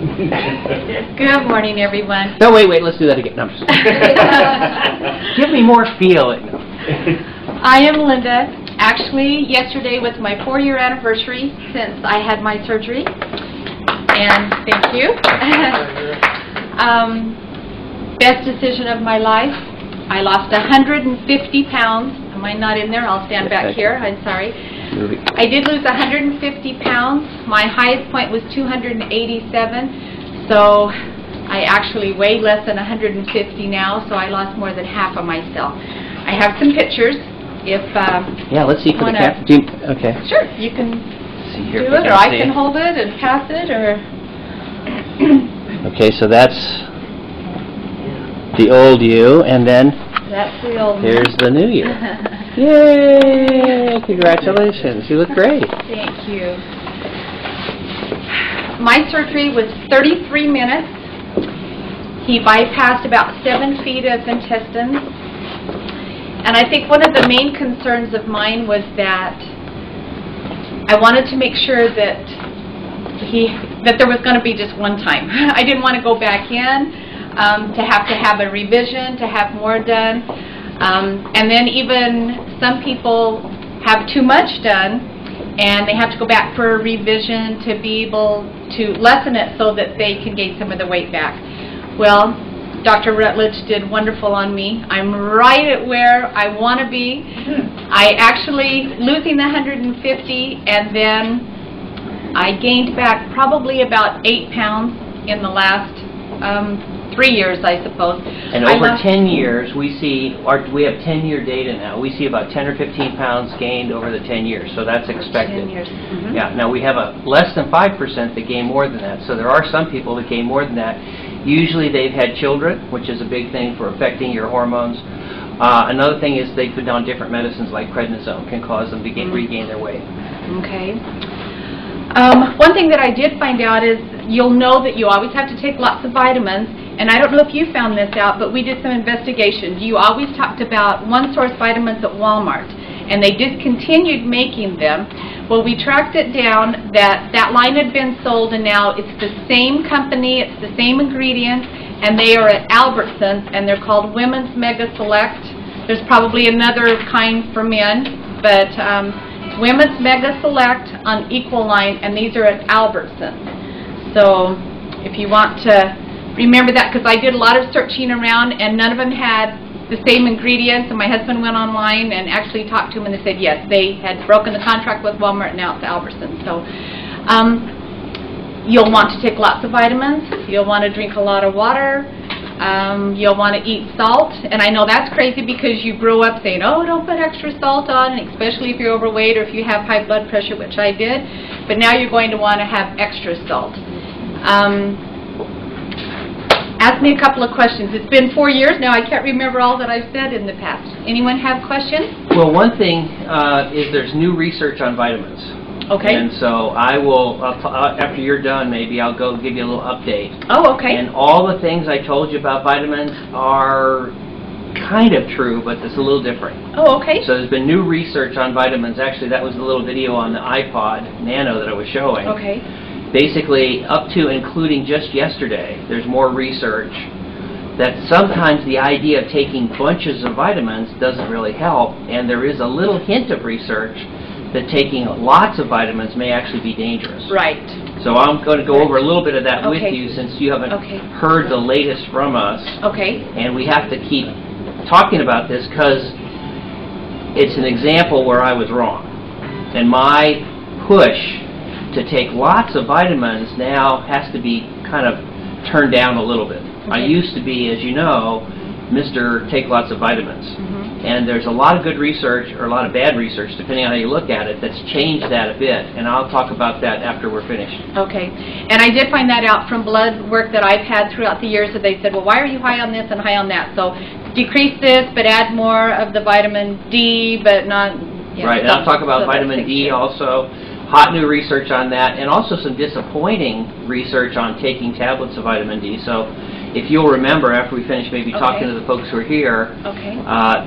Good morning, everyone. No, wait, let's do that again. No, I'm just give me more feeling. I am Linda. Actually, yesterday was my 4-year anniversary since I had my surgery. And thank you. Best decision of my life. I lost 150 pounds. Am I not in there? I'll stand back here. I'm sorry. I did lose 150 pounds. My highest point was 287. So I actually weigh less than 150 now, so I lost more than half of myself. I have some pictures. If yeah, let's see for the camera. Okay. Sure, you can see here do it, or I can hold it and pass it, or. Okay, so that's the old you, and then that's the old. Here's the new you. Yay! Congratulations! You look great. Thank you. My surgery was 33 minutes. He bypassed about 7 feet of intestines. And I think one of the main concerns of mine was that I wanted to make sure that there was going to be just one time. I didn't want to go back in, to have a revision, to have more done. And then even some people have too much done, and they have to go back for a revision to be able to lessen it so that they can gain some of the weight back. Well, Dr. Rutledge did wonderful on me. I'm right at where I want to be. I actually, losing the 150, and then I gained back probably about 8 pounds in the last 3 years, I suppose. And over 10 years, we have 10-year data now. We see about 10 or 15 pounds gained over the 10 years, so that's expected. 10 years. Mm-hmm. Yeah. Now we have a less than 5% that gain more than that. So there are some people that gain more than that. Usually they've had children, which is a big thing for affecting your hormones. Another thing is they put down different medicines like prednisone can cause them to regain their weight. Okay. One thing that I did find out is you'll know that you always have to take lots of vitamins. And I don't know if you found this out, but we did some investigation. You always talked about One Source vitamins at Walmart, and they discontinued making them. Well, we tracked it down that line had been sold, and now it's the same company, it's the same ingredients, and they are at Albertsons, and they're called Women's Mega Select. There's probably another kind for men, but Women's Mega Select on Equaline, and these are at Albertsons. So if you want to remember that, because I did a lot of searching around and none of them had the same ingredients, and my husband went online and actually talked to them, and they said yes, they had broken the contract with Walmart, and now it's Albertsons. So you'll want to take lots of vitamins, you'll want to drink a lot of water, you'll want to eat salt, and I know that's crazy because you grew up saying, oh, don't put extra salt on, especially if you're overweight or if you have high blood pressure, which I did, but now you're going to want to have extra salt. Ask me a couple of questions. It's been 4 years now. I can't remember all that I've said in the past. Anyone have questions? Well, one thing is there's new research on vitamins. Okay. And so I will, after you're done, maybe I'll go give you a little update. Oh, okay. And all the things I told you about vitamins are kind of true, but it's a little different. Oh, okay. So there's been new research on vitamins. Actually, that was the little video on the iPod Nano that I was showing. Okay. Basically, up to including just yesterday, there's more research that sometimes the idea of taking bunches of vitamins doesn't really help, and there is a little hint of research that taking lots of vitamins may actually be dangerous. Right. So I'm going to go over a little bit of that with you since you haven't heard the latest from us. Okay. And we have to keep talking about this because it's an example where I was wrong. And my push to take lots of vitamins now has to be kind of turned down a little bit. I used to be, as you know, Mr. Take Lots of Vitamins. And there's a lot of good research, or a lot of bad research, depending on how you look at it, that's changed that a bit. And I'll talk about that after we're finished. Okay. And I did find that out from blood work that I've had throughout the years, that they said, well, why are you high on this and high on that? So decrease this, but add more of the vitamin D, but not... Right, and I'll talk about vitamin D also. Hot new research on that, and also some disappointing research on taking tablets of vitamin D. So if you'll remember, after we finish maybe talking to the folks who are here,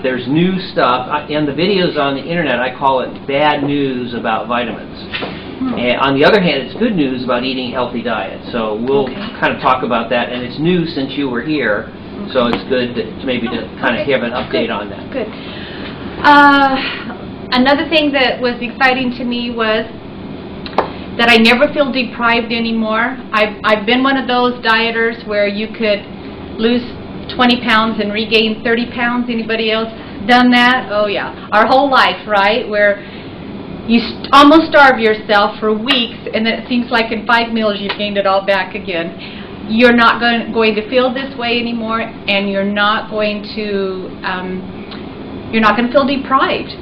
there's new stuff. In the videos on the internet, I call it bad news about vitamins. And on the other hand, it's good news about eating a healthy diet. So we'll kind of talk about that, and it's new since you were here, so it's good to maybe to kind of have an update on that. Good. Another thing that was exciting to me was that I never feel deprived anymore. I've been one of those dieters where you could lose 20 pounds and regain 30 pounds. Anybody else done that? Oh yeah, our whole life, right? Where you almost starve yourself for weeks, and then it seems like in 5 meals you've gained it all back again. You're not going to feel this way anymore, and you're not going to feel deprived,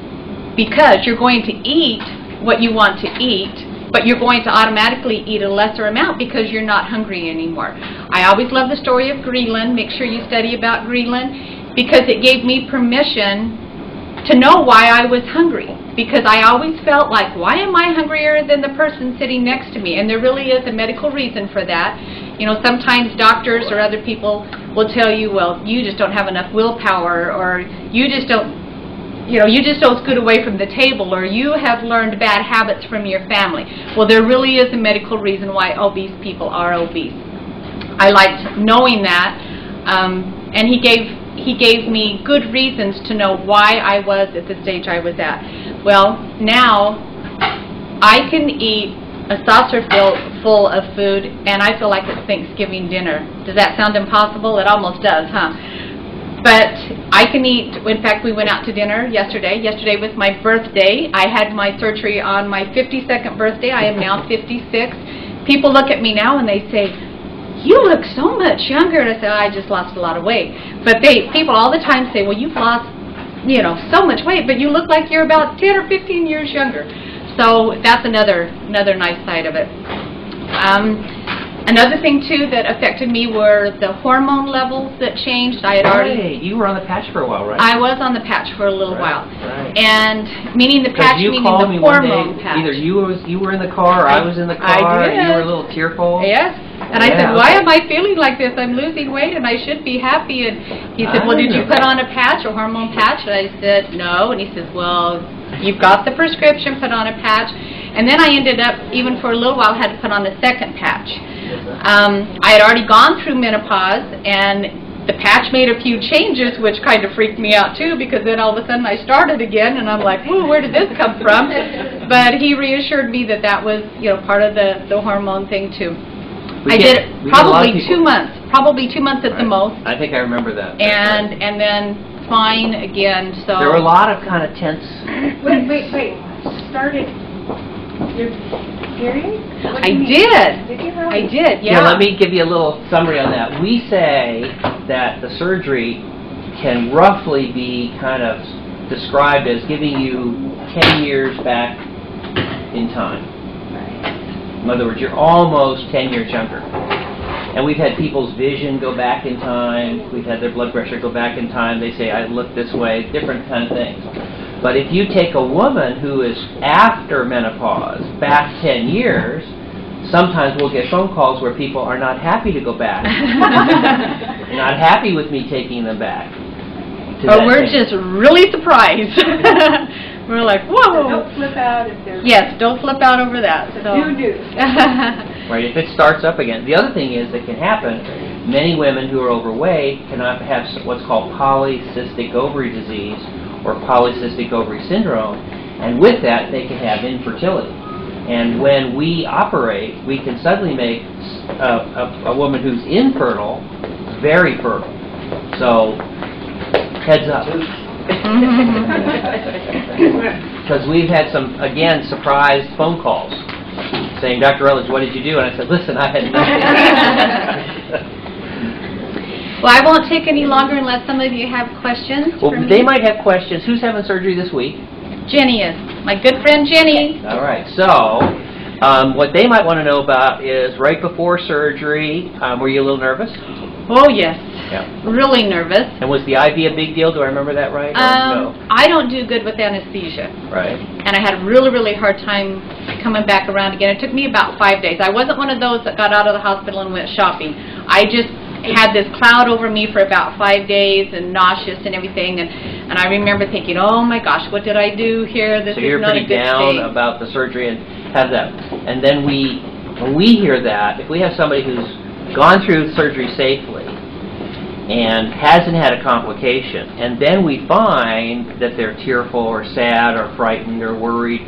because you're going to eat what you want to eat, but you're going to automatically eat a lesser amount because you're not hungry anymore. I always love the story of Greenland. Make sure you study about Greenland, because it gave me permission to know why I was hungry. Because I always felt like, why am I hungrier than the person sitting next to me? And there really is a medical reason for that. You know, sometimes doctors or other people will tell you, well, you just don't have enough willpower, or you just don't scoot away from the table, or you have learned bad habits from your family. Well, there really is a medical reason why obese people are obese. I liked knowing that, and he gave me good reasons to know why I was at the stage I was at. Well, now I can eat a saucer full of food, and I feel like it's Thanksgiving dinner. Does that sound impossible? It almost does, huh? But I can eat. In fact, we went out to dinner yesterday. Yesterday was my birthday. I had my surgery on my 52nd birthday. I am now 56. People look at me now and they say, you look so much younger. And I say, I just lost a lot of weight. But people all the time say, well, you've lost, so much weight, but you look like you're about 10 or 15 years younger. So that's another nice side of it. Another thing, too, that affected me were the hormone levels that changed. I had already... You were on the patch for a while, right? I was on the patch for a little while. Right. And meaning the patch, meaning the hormone patch. Either you were in the car or I was in the car, and you were a little tearful. Yes. And I said, why am I feeling like this? I'm losing weight and I should be happy. And he said, well, did you put on a patch, a hormone patch? And I said, no. And he says, well, you've got the prescription, put on a patch. And then I ended up, even for a little while, had to put on a second patch. I had already gone through menopause, and the patch made a few changes, which kind of freaked me out too, because then all of a sudden I started again, and I'm like, ooh, where did this come from? But he reassured me that that was, part of the hormone thing too. I did it probably 2 months, at the most. I think I remember that. And then fine again. So there were a lot of kind of tense. Wait. Started your period? I did. Did you have? I did. Yeah. Let me give you a little summary on that. We say that the surgery can roughly be kind of described as giving you 10 years back in time. In other words, you're almost 10 years younger. And we've had people's vision go back in time. We've had their blood pressure go back in time. They say, I look this way, different kind of things. But if you take a woman who is after menopause, back 10 years, sometimes we'll get phone calls where people are not happy to go back. They're not happy with me taking them back. But we're just really surprised. We're like, whoa. So don't flip out if there's... Yes, don't flip out over that. So. Do. Right, if it starts up again. The other thing is that can happen, many women who are overweight cannot have what's called polycystic ovary disease or polycystic ovary syndrome, and with that they can have infertility. And when we operate, we can suddenly make a woman who's infertile very fertile. So, heads up. Because we've had some, again, surprise phone calls saying, Dr. Rutledge, what did you do? And I said, listen, I had nothing. Well, I won't take any longer unless some of you have questions. Well, they might have questions. Who's having surgery this week? Jenny is. My good friend Jenny. All right. So, what they might want to know about is right before surgery, were you a little nervous? Oh, yes. Yeah. Really nervous. And was the IV a big deal? Do I remember that right? No? I don't do good with anesthesia. Right. And I had a really, really hard time coming back around again. It took me about 5 days. I wasn't one of those that got out of the hospital and went shopping. I just had this cloud over me for about 5 days and nauseous and everything, and I remember thinking, oh my gosh, what did I do here? This So is you're not a pretty good down state. about the surgery and have that. And then when we hear that, if we have somebody who's gone through surgery safely and hasn't had a complication, and then we find that they're tearful or sad or frightened or worried,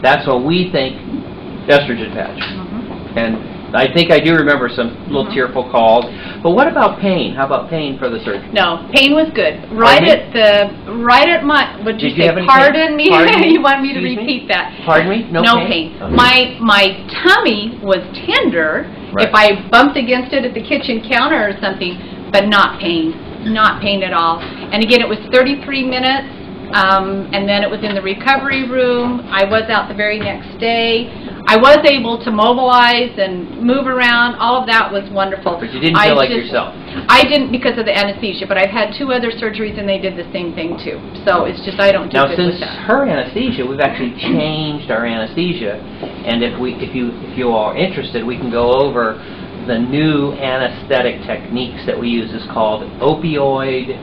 that's when we think estrogen patch. And I think I do remember some little tearful calls. But what about pain? How about pain for the surgery? No, pain was good. Right at my, would you Did say, you have any pardon pain? me? Pardon me? You want me to Excuse repeat me? that? Pardon me? No pain. Okay. My tummy was tender Right. if I bumped against it at the kitchen counter or something, but not pain. Not pain at all. And again, it was 33 minutes, and then it was in the recovery room. I was out the very next day. I was able to mobilize and move around. All of that was wonderful. But you didn't feel like yourself. I didn't because of the anesthesia, but I've had 2 other surgeries and they did the same thing too. So it's just I don't do Now, good since with that. her anesthesia, we've actually changed our anesthesia, and if you are interested, we can go over the new anesthetic techniques that we use. Is called opioid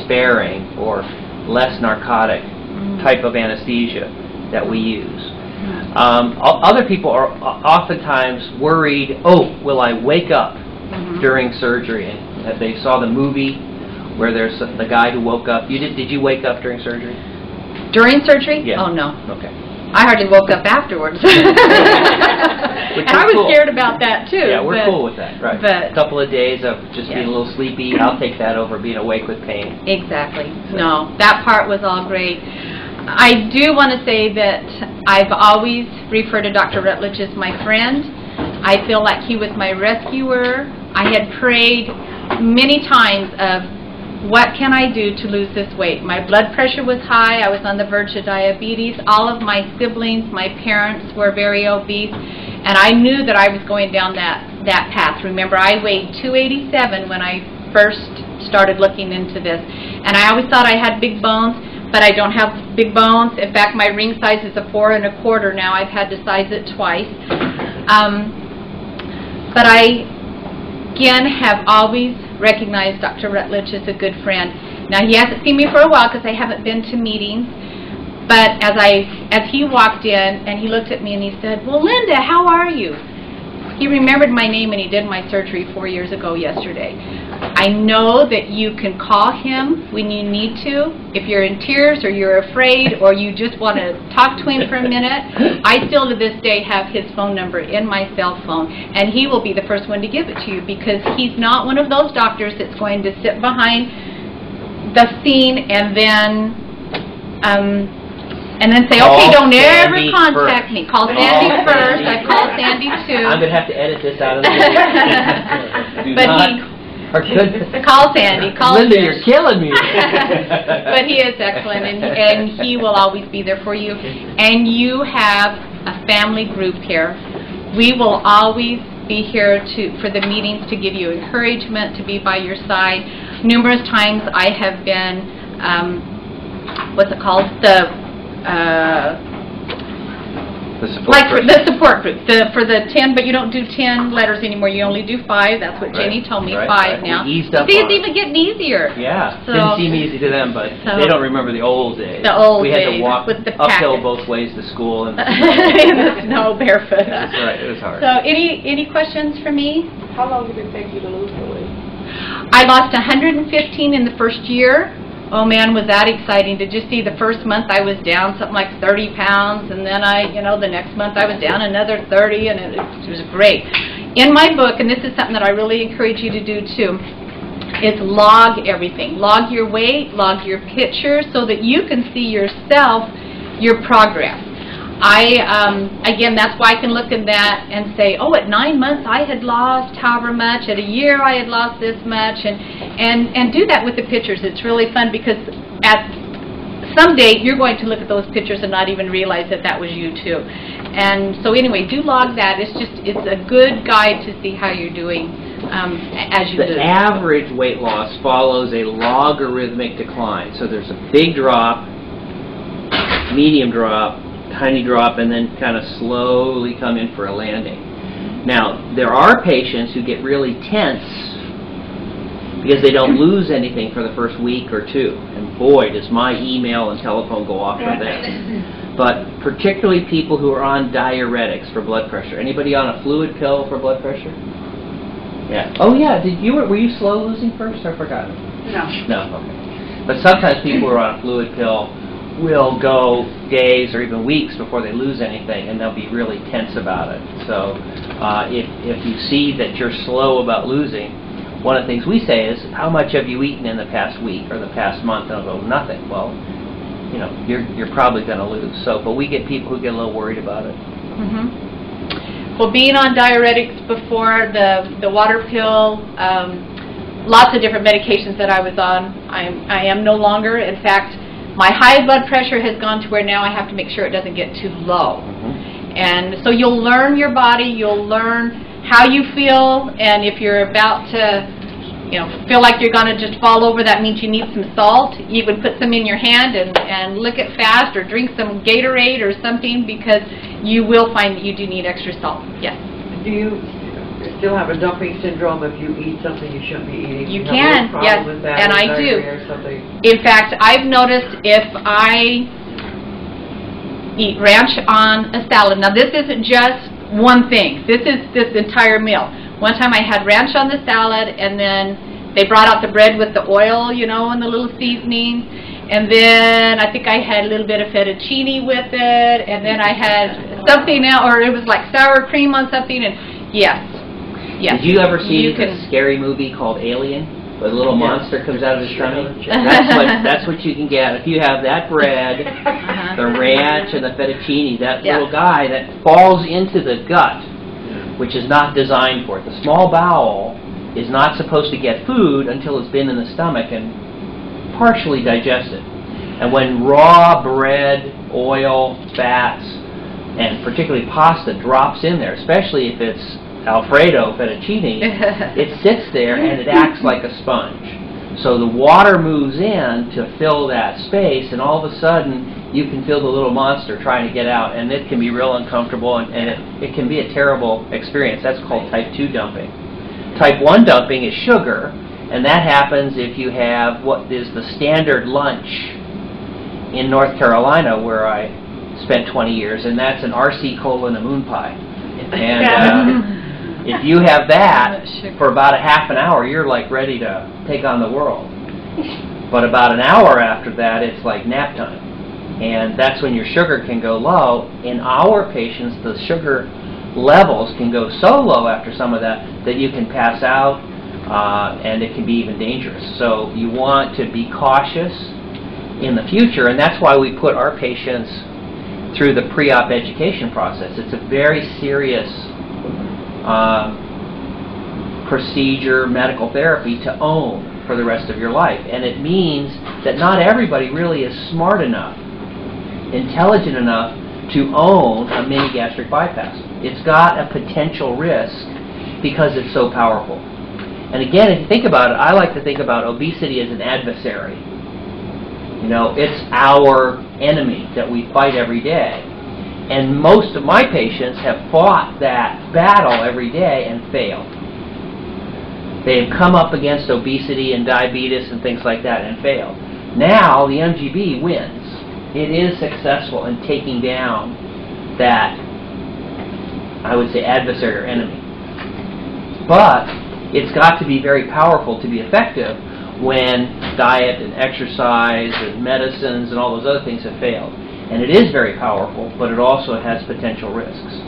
sparing or less narcotic type of anesthesia that we use. Other people are oftentimes worried, oh, will I wake up during surgery? And they saw the movie where there's the guy who woke up. Did you wake up during surgery? During surgery? Yeah. Oh, no. Okay. I hardly woke up afterwards. And I was cool. scared about that, too. Yeah, we're cool with that. Right. But a couple of days of just being a little sleepy, I'll take that over being awake with pain. Exactly. No, that part was all great. I do want to say that I've always referred to Dr. Rutledge as my friend. I feel like he was my rescuer. I had prayed many times of, what can I do to lose this weight? My blood pressure was high. I was on the verge of diabetes. All of my siblings, my parents were very obese. And I knew that I was going down that path. Remember, I weighed 287 when I first started looking into this. And I always thought I had big bones, but I don't have big bones. In fact, my ring size is a 4 1/4 now. I've had to size it twice. But I, again, have always recognized Dr. Rutledge as a good friend. Now, he hasn't seen me for a while because I haven't been to meetings. But as he walked in and he looked at me and he said, well, Linda, how are you? He remembered my name and he did my surgery 4 years ago yesterday. I know that you can call him when you need to. If you're in tears or you're afraid or you just want to talk to him for a minute, I still to this day have his phone number in my cell phone, and he will be the first one to give it to you because he's not one of those doctors that's going to sit behind the scene and then say, okay, don't ever contact me. Call Sandy first. I called Sandy too. I'm going to have to edit this out of the video. Call Sandy. Call Linda, you're killing me. But he is excellent, and he will always be there for you. And you have a family group here. We will always be here for the meetings to give you encouragement, to be by your side. Numerous times I have been, what's it called? The support group for the 10, but you don't do 10 letters anymore. You only do 5. That's what Jenny told me. 5 now. We eased up. See, it's even getting easier. Yeah, so, didn't seem easy to them, but they don't remember the old days. The old days. We had to walk with the uphill both ways to school and in the snow barefoot. That's right. It was hard. So, any questions for me? How long did it take you to lose the weight? I lost 115 in the first year. Oh man, was that exciting to just see the first month I was down something like 30 pounds, and then the next month I was down another 30, and it was great. In my book, and this is something that I really encourage you to do too, is log everything. Log your weight, log your pictures, so that you can see yourself, your progress. Again, that's why I can look at that and say, oh, at 9 months I had lost however much, at a year I had lost this much, and do that with the pictures. It's really fun because someday you're going to look at those pictures and not even realize that that was you too. And so anyway, do log that. It's a good guide to see how you're doing as you do. The average weight loss follows a logarithmic decline. So there's a big drop, medium drop, tiny drop, and then kind of slowly come in for a landing. Now, there are patients who get really tense because they don't lose anything for the first week or two. And boy, does my email and telephone go off for that. But particularly people who are on diuretics for blood pressure. Anybody on a fluid pill for blood pressure? Yeah. Oh yeah. Were you slow losing first? I forgot. No. Okay. But sometimes people who are on a fluid pill will go days or even weeks before they lose anything, and they'll be really tense about it. So if you see that you're slow about losing, one of the things we say is, how much have you eaten in the past week or the past month? And they'll go, nothing. Well, you know, you're probably going to lose. So, but we get people who get a little worried about it. Mm-hmm. Well, being on diuretics before, the water pill, lots of different medications that I was on, I am no longer. In fact, my high blood pressure has gone to where now I have to make sure it doesn't get too low. Mm-hmm. And so you'll learn your body, you'll learn how you feel, and if you're about to, you know, feel like you're going to just fall over, that means you need some salt. You would put some in your hand and lick it fast, or drink some Gatorade or something, because you will find that you do need extra salt. Yes? Do you still have a dumping syndrome if you eat something you shouldn't be eating? You can, yes, and I do. In fact, I've noticed if I eat ranch on a salad, now this isn't just one thing, this is this entire meal. One time I had ranch on the salad, and then they brought out the bread with the oil, you know, and the little seasoning, and then I think I had a little bit of fettuccine with it, and then I had something else, or it was like sour cream on something, and yes. Did you ever see the scary movie called Alien, where the little monster comes out of his tummy? That's what you can get. If you have that bread, the ranch, and the fettuccine, that little guy that falls into the gut, which is not designed for it. The small bowel is not supposed to get food until it's been in the stomach and partially digested. And when raw bread, oil, fats, and particularly pasta drops in there, especially if it's Alfredo fettuccine, it sits there and it acts like a sponge. So the water moves in to fill that space, and all of a sudden you can feel the little monster trying to get out, and it can be real uncomfortable, and it can be a terrible experience. That's called type 2 dumping. Type 1 dumping is sugar, and that happens if you have what is the standard lunch in North Carolina, where I spent 20 years, and that's an RC cola and a moon pie. And if you have that for about a half an hour, you're like ready to take on the world. But about an hour after that, it's like nap time. And that's when your sugar can go low. In our patients, the sugar levels can go so low after some of that that you can pass out, and it can be even dangerous. So you want to be cautious in the future, and that's why we put our patients through the pre-op education process. It's a very serious procedure, medical therapy to own for the rest of your life. And it means that not everybody really is smart enough, intelligent enough to own a mini gastric bypass. It's got a potential risk because it's so powerful. And again, if you think about it, I like to think about obesity as an adversary. You know, it's our enemy that we fight every day. And most of my patients have fought that battle every day and failed. They've come up against obesity and diabetes and things like that and failed. Now the MGB wins. It is successful in taking down that, I would say, adversary or enemy. But it's got to be very powerful to be effective when diet and exercise and medicines and all those other things have failed. And it is very powerful, but it also has potential risks.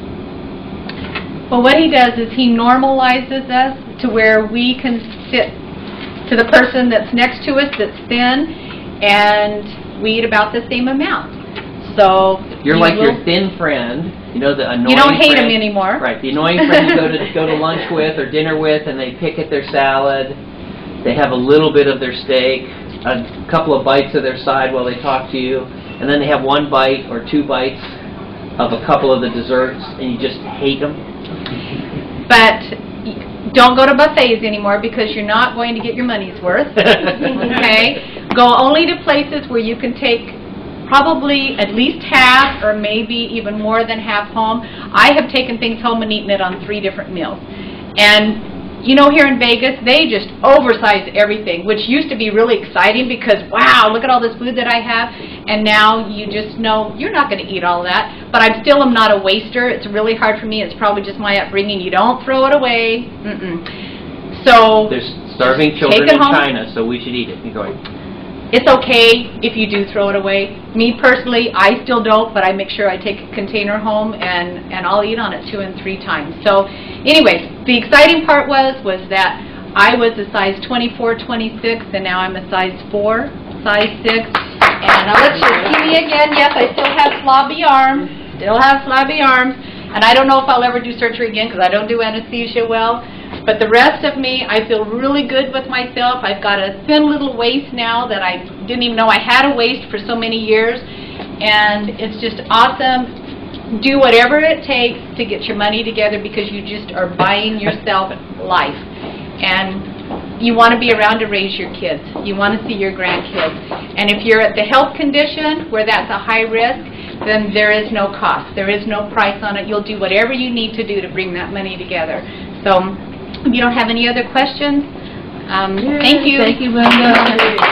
Well, what he does is he normalizes us to where we can sit to the person that's next to us that's thin, and we eat about the same amount. So you're like your thin friend, you know, the annoying You don't hate friend, him anymore. Right, the annoying friend you go to lunch with or dinner with, and they pick at their salad. They have a little bit of their steak, a couple of bites of their side while they talk to you, and then they have one bite or two bites of a couple of the desserts, and you just hate them. But don't go to buffets anymore, because you're not going to get your money's worth. Okay? Go only to places where you can take probably at least half or maybe even more than half home. I have taken things home and eaten it on 3 different meals. And you know, here in Vegas, they just oversize everything, which used to be really exciting because, wow, look at all this food that I have, and now you just know you're not going to eat all that. But I still am not a waster. It's really hard for me. It's probably just my upbringing. You don't throw it away. So there's starving children in China, so we should eat it. Keep going. It's okay if you do throw it away. Me personally, I still don't, but I make sure I take a container home and I'll eat on it 2 and 3 times. So anyways, the exciting part was that I was a size 24, 26, and now I'm a size 4, size 6. And let's just see me again. Yes, I still have flabby arms. And I don't know if I'll ever do surgery again because I don't do anesthesia well. But the rest of me, I feel really good with myself. I've got a thin little waist now that I didn't even know I had a waist for so many years. And it's just awesome. Do whatever it takes to get your money together because you just are buying yourself life. And you want to be around to raise your kids. You want to see your grandkids. And if you're at the health condition where that's a high risk, then there is no cost. There is no price on it. You'll do whatever you need to do to bring that money together. So if you don't have any other questions, thank you. Thank you, Linda.